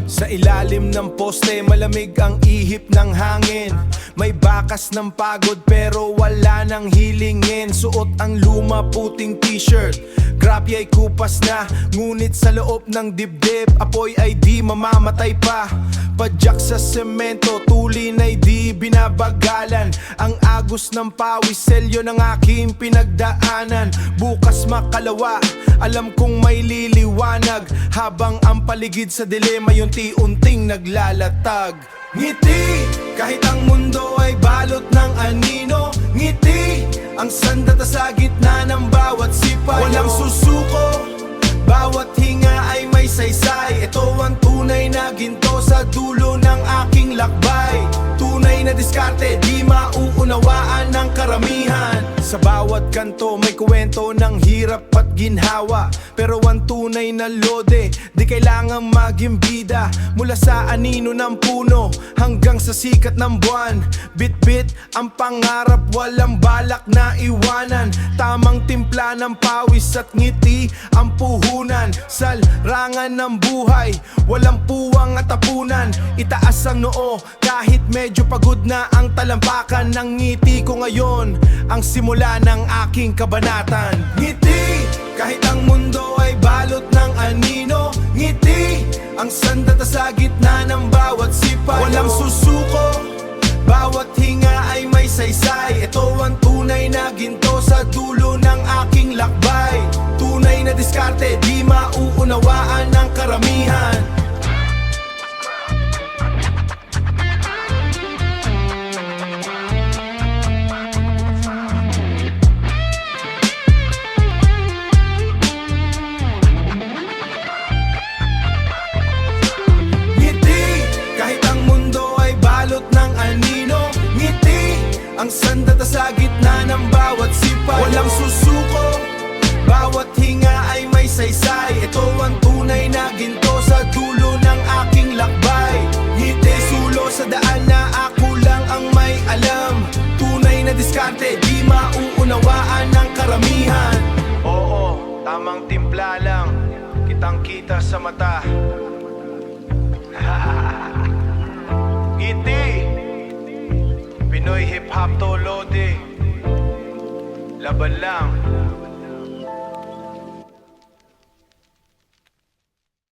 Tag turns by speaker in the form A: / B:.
A: Sa ilalim ng poste, malamig ang ihip ng hangin. May bakas ng pagod pero wala nang hilingin. Suot ang luma puting t-shirt, grapya ay kupas na. Ngunit sa loob ng dibdib, apoy ay di mamamatay pa. Padyak sa semento, tulin ay di binabagalan. Ang agos ng pawis, selyo ng aking pinagdaanan. Bukas makalawa, alam kong may liliwanag. Habang ang paligid sa dilema yung unti-unting naglalatag. Ngiti, kahit ang mundo ay balot ng anino. Ngiti, ang sandata sa gitna ng bawat sipayo. Walang susuko, bawat hinga ay may saysay. Ito ang tunay na ginto sa dulo ng aking lakbay. Tunay na diskarte, di mauunawaan ng karamihan. Sa bawat kanto may kwento ng hirap at ginhawa. Pero ang tunay na lode, di kailangang maging bida. Mula sa anino ng puno hanggang sa sikat ng buwan. Bit-bit ang pangarap, walang balak na iwanan. Tamang timpla ng pawis at ngiti ang puhunan. Sa larangan ng buhay, walang puwang at tapunan. Itaas ang noo kahit medyo pagod na ang talampakan. Ng ngiti ko ngayon ang simula ng aking kabanatan. Ngiti, kahit ang mundo ay balot ng anino. Ngiti, ang sandata sa gitna ng bawat sipayo. Walang susuko, bawat hinga ay may saysay. Ito ang tunay na ginto sa dulo ng aking lakbay. Tunay na diskarte, di mauunawaan ng karamihan. Ang sandata sa gitna ng bawat sipayo. Walang susuko, bawat hinga ay may saysay. Ito ang tunay na ginto sa dulo ng aking lakbay. Ngiti sulo sa daan na ako lang ang may alam. Tunay na diskarte, di mauunawaan ng karamihan. Oo, tamang timpla lang, kitang kita sa mata. Ngiti, Pinoy hip-hop to lodi. Laban lang.